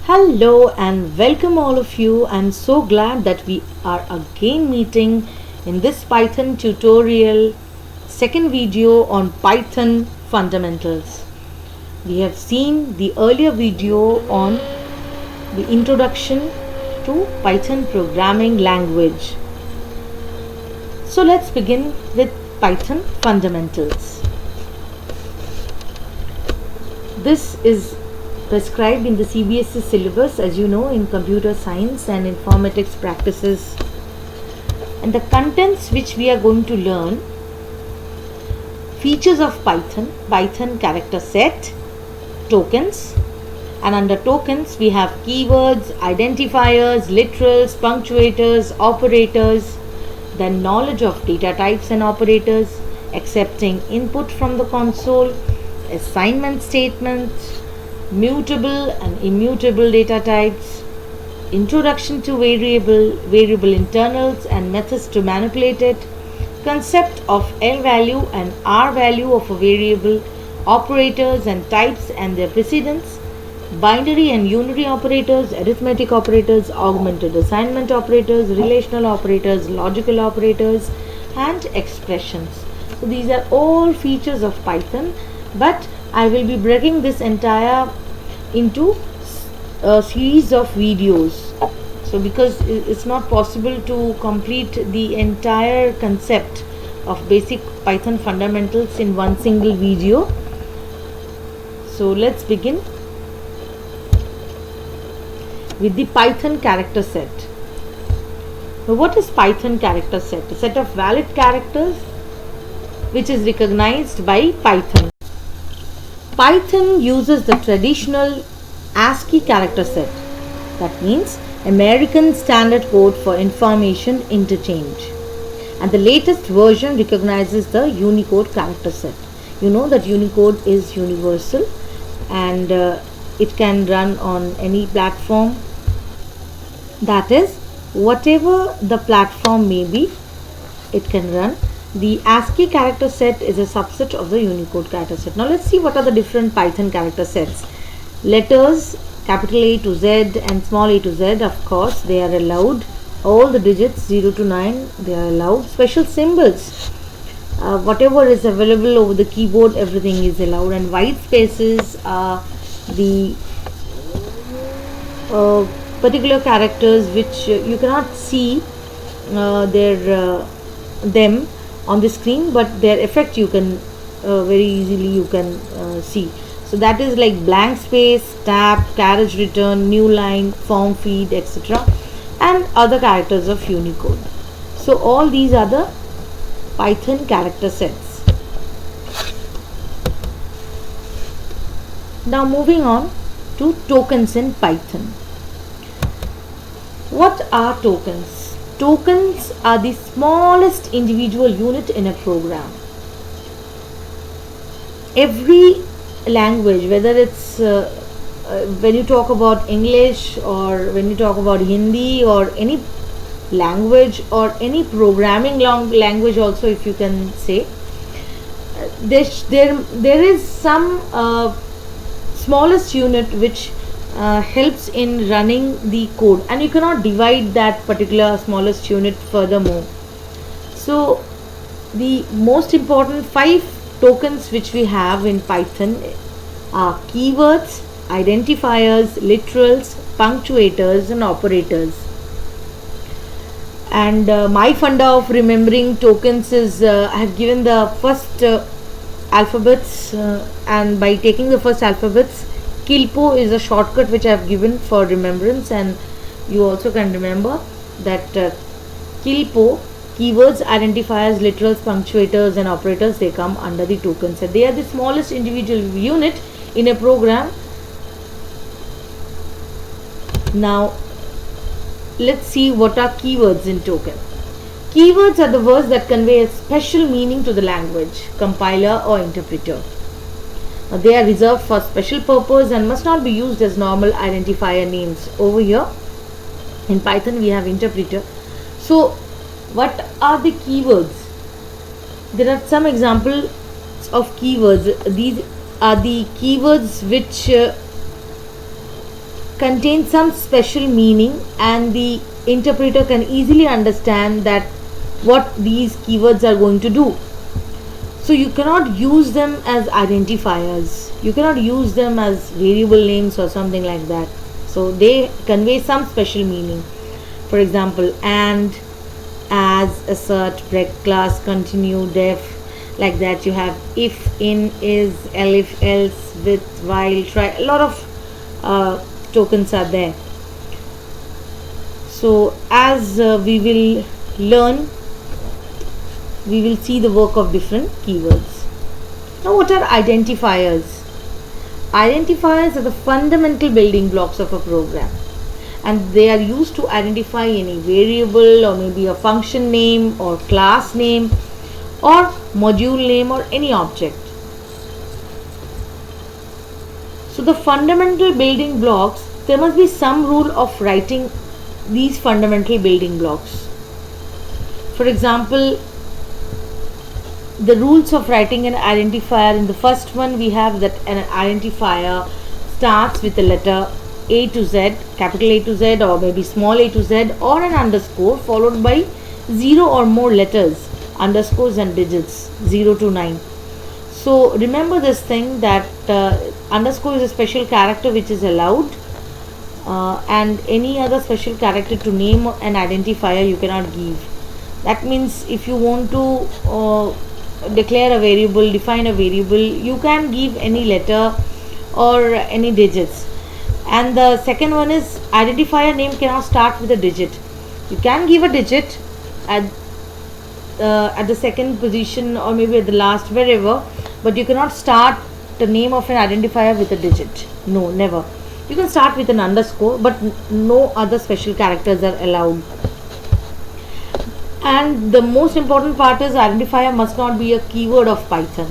Hello and welcome all of you. I'm so glad that we are again meeting in this Python tutorial, second video on Python fundamentals. We have seen the earlier video on the introduction to Python programming language. So let's begin with Python fundamentals. This is prescribed in the CBSE syllabus, as you know, in computer science and informatics practices. And the contents which we are going to learn: features of Python, Python character set, tokens, and under tokens we have keywords, identifiers, literals, punctuators, operators, then knowledge of data types and operators, accepting input from the console, assignment statements, mutable and immutable data types, introduction to variable internals and methods to manipulate it, concept of L value and R value of a variable, operators and types and their precedence, binary and unary operators, arithmetic operators, augmented assignment operators, relational operators, logical operators, and expressions. So these are all features of Python, but I will be breaking this entire into a series of videos. So because it's not possible to complete the entire concept of basic Python fundamentals in one single video. So let's begin with the Python character set. Now, what is Python character set? A set of valid characters which is recognized by Python. Python uses the traditional ASCII character set, that means American Standard Code for Information Interchange, and the latest version recognizes the Unicode character set. You know that Unicode is universal and it can run on any platform, that is, whatever the platform may be, it can run. The ASCII character set is a subset of the Unicode character set. Now let's see what are the different Python character sets. Letters, capital A to Z and small a to Z, of course, they are allowed. All the digits 0 to 9, they are allowed. Special symbols, whatever is available over the keyboard, everything is allowed. And white spaces are the particular characters which you cannot see them on the screen, but their effect you can very easily you can see. So that is like blank space, tab, carriage return, new line, form feed, etc., and other characters of Unicode. So all these are the Python character sets. Now moving on to tokens in Python. What are tokens? Tokens are the smallest individual unit in a program. Every language, whether it's when you talk about English or when you talk about Hindi or any language or any programming language also, if you can say, there is some smallest unit which helps in running the code, and you cannot divide that particular smallest unit furthermore. So the most important 5 tokens which we have in Python are keywords, identifiers, literals, punctuators, and operators. And my funda of remembering tokens is I have given the first alphabets, and by taking the first alphabets, Kilpo is a shortcut which I have given for remembrance, and you also can remember that Kilpo, keywords, identifiers, literals, punctuators, and operators, they come under the token set. They are the smallest individual unit in a program. Now let's see what are keywords in token. Keywords are the words that convey a special meaning to the language, compiler, or interpreter. They are reserved for special purpose and must not be used as normal identifier names. Over here in Python we have interpreter. So what are the keywords? There are some examples of keywords. These are the keywords which contains some special meaning, and the interpreter can easily understand that what these keywords are going to do. So you cannot use them as identifiers, you cannot use them as variable names or something like that. So they convey some special meaning. For example, and, as, assert, break, class, continue, def, like that. You have if, in, is, elif, else, with, while, try. A lot of tokens are there. So as we will learn, we will see the work of different keywords. Now, what are identifiers? Identifiers are the fundamental building blocks of a program, and they are used to identify any variable or maybe a function name or class name or module name or any object. So the fundamental building blocks, there must be some rule of writing these fundamental building blocks. For example, the rules of writing an identifier: in the first one we have that an identifier starts with the letter A to Z, capital A to Z or maybe small a to Z, or an underscore followed by 0 or more letters, underscores and digits 0 to 9. So remember this thing that underscore is a special character which is allowed, and any other special character to name an identifier you cannot give. That means if you want to declare a variable, define a variable, you can give any letter or any digits. And the second one is identifier name cannot start with a digit. You can give a digit at the second position or maybe at the last, wherever, but you cannot start the name of an identifier with a digit. No, never. You can start with an underscore, but no other special characters are allowed. And the most important part is identifier must not be a keyword of Python.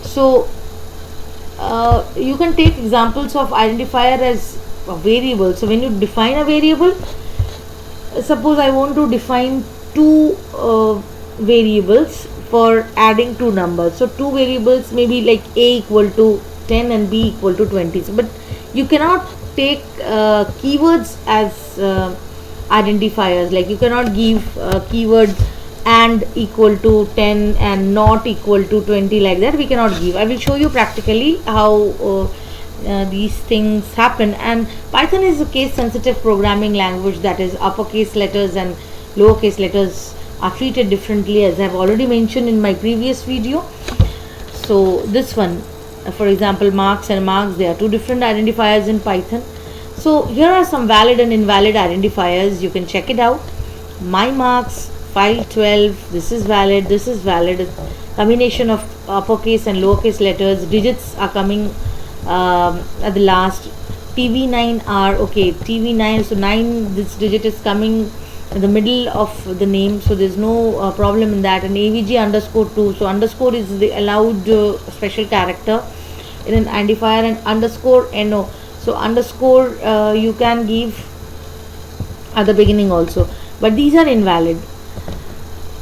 So you can take examples of identifier as a variable. So when you define a variable, suppose I want to define two variables for adding two numbers. So two variables may be like A equal to 10 and B equal to 20. So, but you cannot take keywords as identifiers. Like you cannot give keyword and equal to 10 and not equal to 20, like that we cannot give. I will show you practically how these things happen. And Python is a case sensitive programming language, that is uppercase letters and lowercase letters are treated differently, as I have already mentioned in my previous video. So this one, for example, marks and marks, they are two different identifiers in Python. So here are some valid and invalid identifiers. You can check it out. My marks, file 12, this is valid, this is valid. Combination of uppercase and lowercase letters, digits are coming at the last. TV9R, okay, TV9, so 9, this digit is coming in the middle of the name, so there's no problem in that. And AVG underscore 2, so underscore is the allowed special character in an identifier, and underscore NO, so underscore you can give at the beginning also, but these are invalid.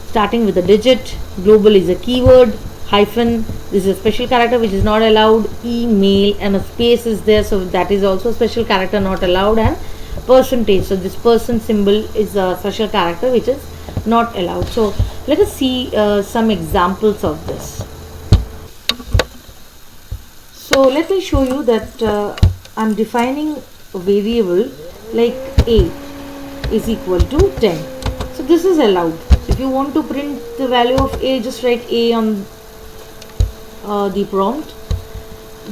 Starting with a digit, global is a keyword, hyphen, this is a special character which is not allowed, email, and a space is there, so that is also a special character not allowed, and percentage, so this percent symbol is a special character which is not allowed. So let us see some examples of this. So let me show you that I'm defining a variable like A is equal to 10. So this is allowed. If you want to print the value of A, just write A on the prompt.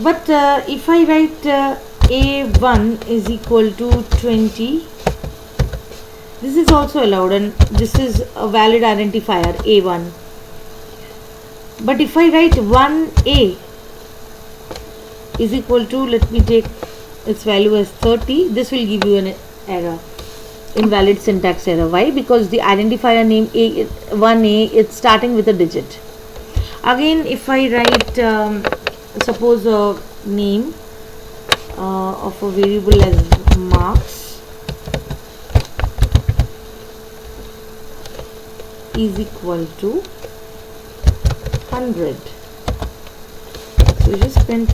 But if I write A1 is equal to 20, this is also allowed, and this is a valid identifier, A1. But if I write 1A is equal to, let me take its value as 30, this will give you an error, invalid syntax error. Why? Because the identifier name A, 1A, it's starting with a digit. Again, if I write suppose a name of a variable as marks is equal to 100, so just print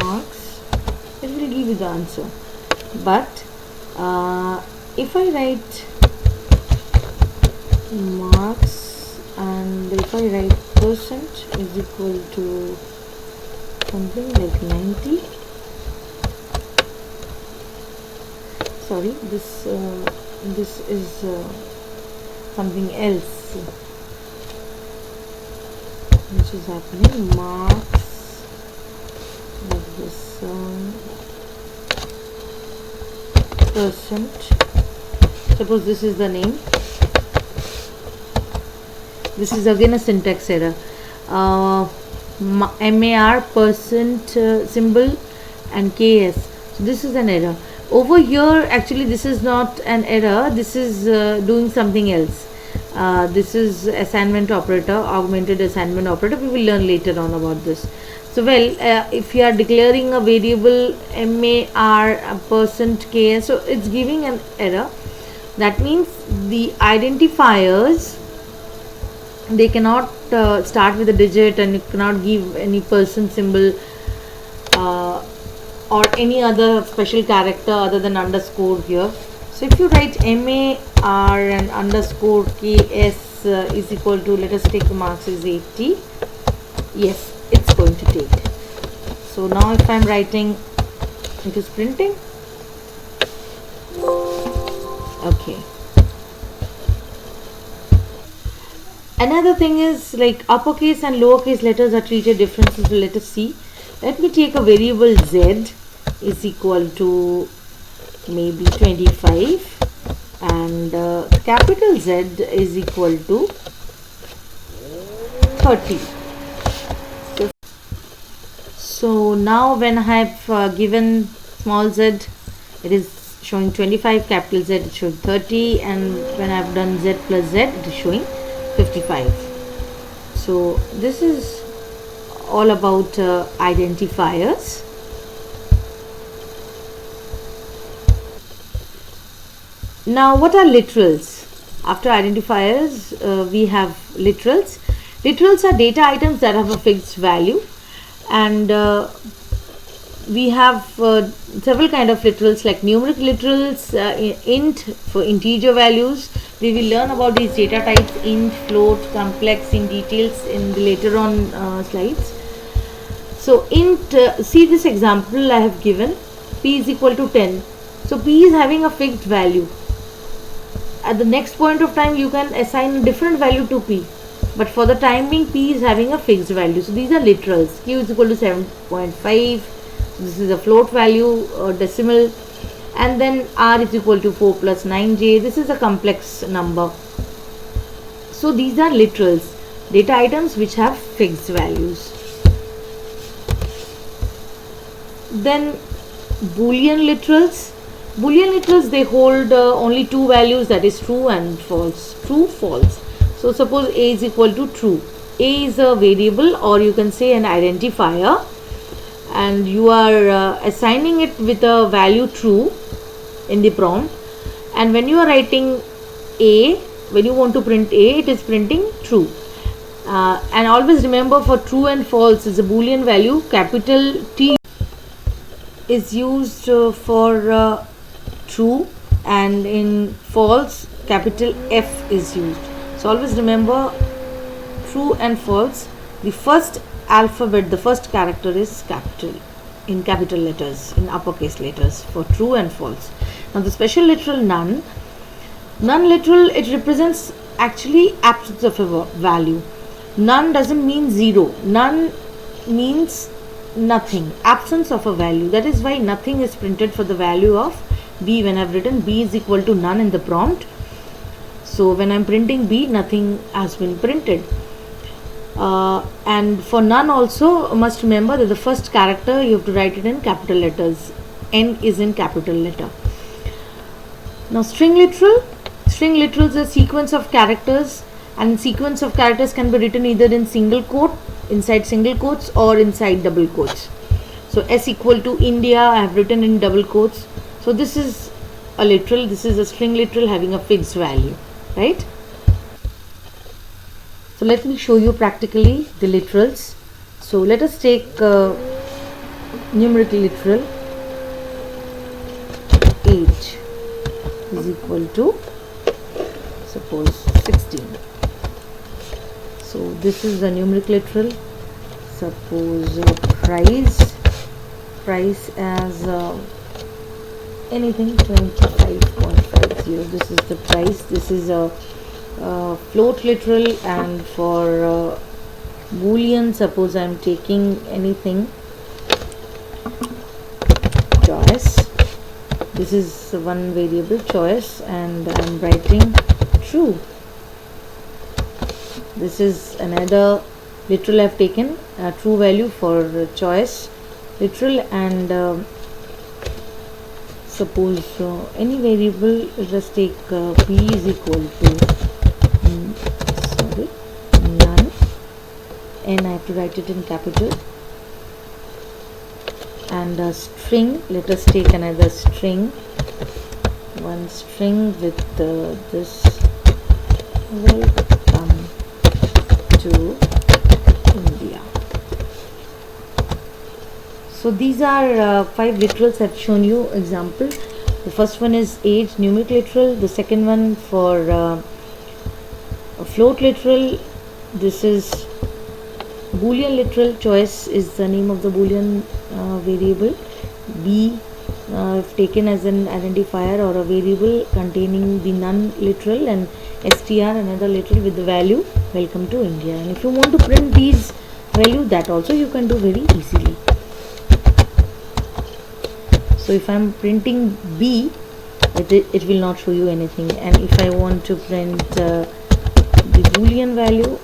marks, it will give you the answer. But if I write marks and if I write percent is equal to something like 90, sorry, this is something else which is happening. Marks like this, percent, suppose this is the name. This is again a syntax error. MAR percent symbol and KS. So this is an error. Over here actually this is not an error, this is doing something else. This is assignment operator, augmented assignment operator. We will learn later on about this. So if you are declaring a variable MAR percent KS, so it's giving an error. That means the identifiers, they cannot start with a digit, and you cannot give any percent symbol or any other special character other than underscore here. So if you write MAR and underscore KS is equal to, let us take the marks is 80, yes, it's going to take. So now if I'm writing, it is printing. Okay. Another thing is, like, uppercase and lowercase letters are treated differently. So let us see. Let me take a variable z is equal to maybe 25 and capital Z is equal to 30. So now when I have given small z, it is showing 25, capital Z is showing 30, and when I have done z plus z, it is showing 55. So this is all about identifiers. Now what are literals? After identifiers we have literals. Literals are data items that have a fixed value, and we have several kind of literals, like numeric literals, int for integer values. We will learn about these data types, int, float, complex, in details in the later on slides. So int, see this example I have given, p is equal to 10. So p is having a fixed value. At the next point of time you can assign a different value to p, but for the time being p is having a fixed value. So these are literals. Q is equal to 7.5. This is a float value or decimal, and then r is equal to 4 plus 9j. This is a complex number. So these are literals, data items which have fixed values. Then Boolean literals. Boolean literals, they hold only two values, that is true and false. True, false. So suppose a is equal to true. A is a variable, or you can say an identifier, and you are assigning it with a value true in the prompt, and when you are writing a, when you want to print a, it is printing true. And always remember, for true and false is a Boolean value, capital T is used for true, and in false capital F is used. So always remember, true and false, the first alphabet, the first character is capital, in capital letters, in uppercase letters, for true and false. Now the special literal none. None literal, it represents actually absence of a value. None doesn't mean zero. None means nothing, absence of a value. That is why nothing is printed for the value of b. When I have written b is equal to none in the prompt, so when I am printing b, nothing has been printed. And for none also, must remember that the first character you have to write it in capital letters. N is in capital letter. Now string literal. String literal is a sequence of characters, and sequence of characters can be written either in single quote, inside single quotes, or inside double quotes. So S equal to India, I have written in double quotes. So this is a literal, this is a string literal having a fixed value, right? So let me show you practically the literals. So let us take numeric literal. 8 is equal to, suppose, 16. So this is the numeric literal. Suppose price as anything 25.50. This is the price. This is a float literal, and for boolean, suppose I am taking anything choice. This is one variable choice, and I am writing true. This is another literal I have taken, a true value for choice literal, and suppose any variable, just take p is equal to none, and I have to write it in capital, and a string. Let us take another string, one string with this, welcome to India. So these are 5 literals I've shown you example. The first one is age, numeric literal. The second one for a float literal, this is boolean literal. Choice is the name of the boolean variable. B if taken as an identifier or a variable containing the none literal, and str another literal with the value welcome to India. And if you want to print these value, that also you can do very easily. So if I am printing B, it will not show you anything, and if I want to print the boolean value,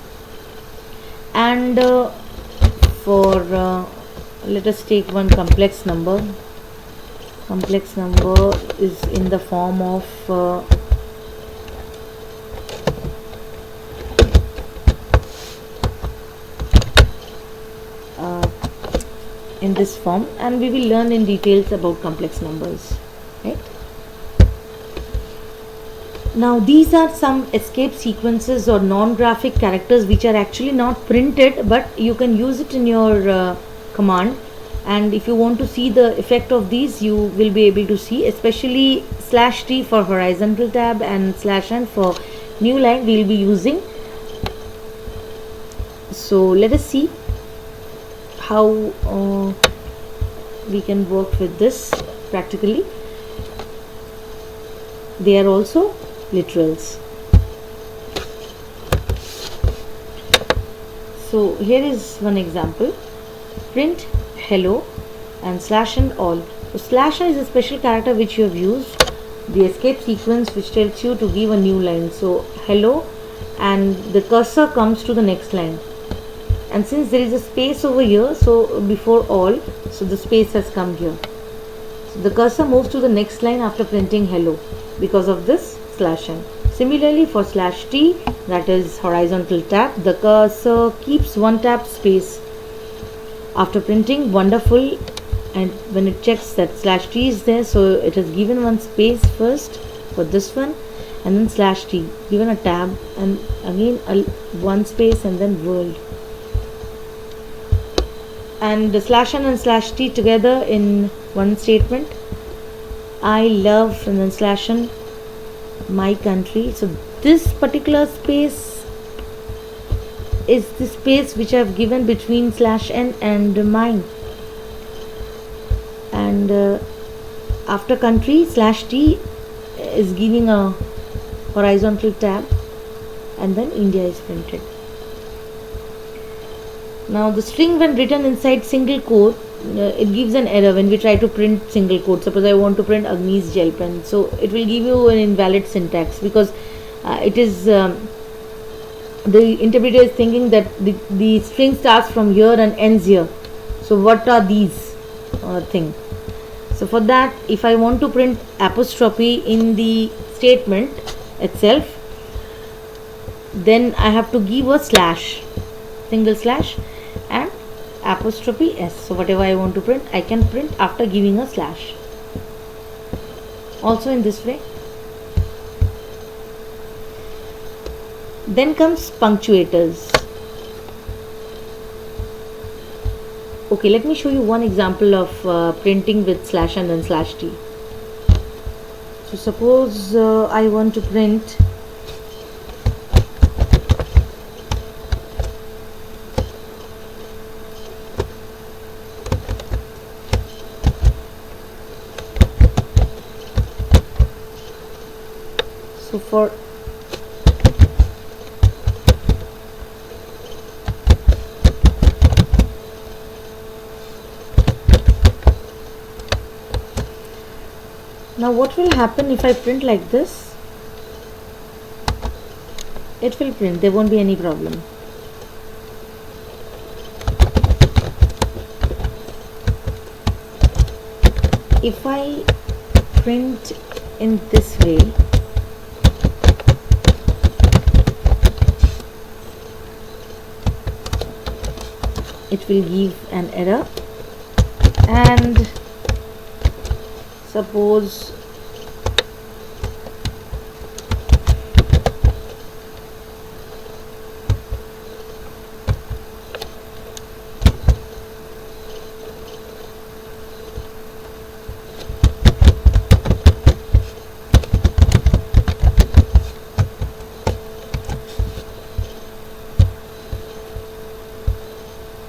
and for let us take one complex number. Complex number is in the form of in this form, and we will learn in details about complex numbers, right? Now these are some escape sequences or non-graphic characters which are actually not printed, but you can use it in your command, and if you want to see the effect of these, you will be able to see, especially /t for horizontal tab and /n for new line we will be using. So let us see how we can work with this practically. They are also literals. So here is one example. Print hello and /n all. So /n is a special character which you have used, the escape sequence which tells you to give a new line. So hello, and the cursor comes to the next line, and since there is a space over here, so before all, so the space has come here. So the cursor moves to the next line after printing hello because of this /n. Similarly for /t, that is horizontal tab, the cursor keeps one tab space after printing wonderful, and when it checks that /t is there, so it has given one space first for this one, and then /t, given a tab, and again one space, and then world. And the /n and /t together in one statement. I love, and then /n, my country. So this particular space is the space which I have given between /n and mine, and after country, /t is giving a horizontal tab, and then India is printed. Now the string when written inside single quote, it gives an error when we try to print single quote. Suppose I want to print Agni's gel pen, so it will give you an invalid syntax because it is the interpreter is thinking that the string starts from here and ends here. So what are these thing? So for that, if I want to print apostrophe in the statement itself, then I have to give a slash, single slash, and apostrophe s. So whatever I want to print, I can print after giving a slash. Also in this way. Then comes punctuators. Okay, let me show you one example of printing with /n and /t. So suppose I want to print so for now what will happen if I print like this? It will print, there won't be any problem. If I print in this way, it will give an error. And suppose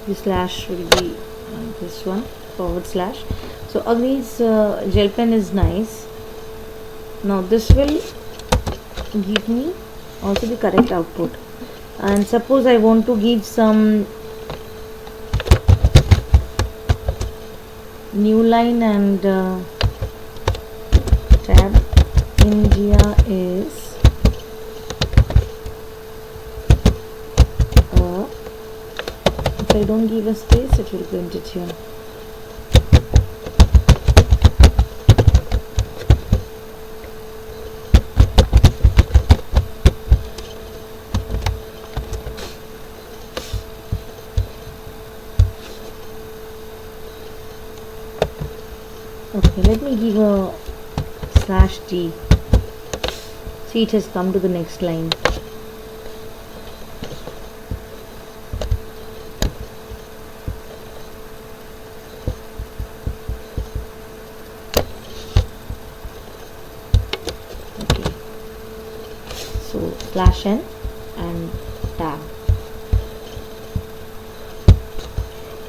the slash will be this one, /. So Agni's gel pen is nice. Now this will give me also the correct output. And suppose I want to give some new line and tab India is if I don't give a space, it will print it here. Okay, let me give a /t. See, it has come to the next line. Okay, so /n and tab.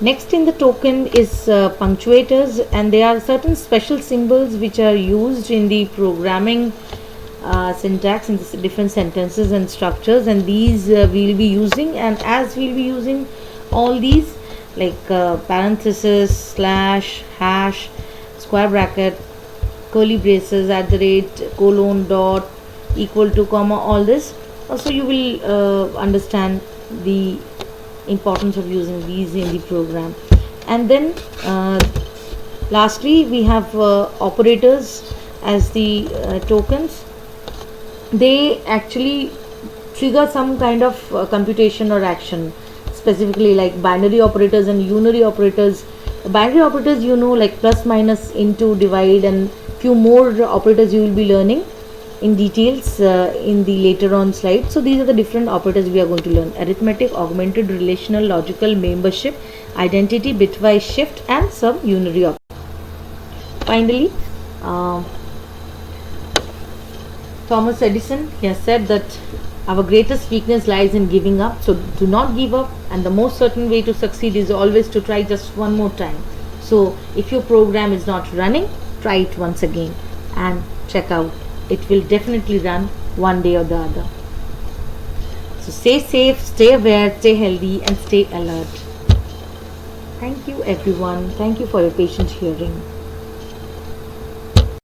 Next in the token is punctuators, and there are certain special symbols which are used in the programming syntax in the different sentences and structures, and these we'll be using. And as we'll be using all these, like parenthesis, slash, hash, square bracket, curly braces, @ colon, dot, equal to, comma, all this. Also you will understand the importance of using these in the program. And then lastly we have operators as the tokens. They actually trigger some kind of computation or action, specifically like binary operators and unary operators. Binary operators, you know, like plus, minus, into, divide, and few more operators you will be learning in details in the later on slides. So these are the different operators we are going to learn: arithmetic, augmented, relational, logical, membership, identity, bitwise shift, and some unary operators. Finally, Thomas Edison, he has said that our greatest weakness lies in giving up. So do not give up, and the most certain way to succeed is always to try just one more time. So if your program is not running, try it once again and check out. It will definitely run one day or the other. So stay safe, stay aware, stay healthy, and stay alert. Thank you everyone. Thank you for your patient hearing.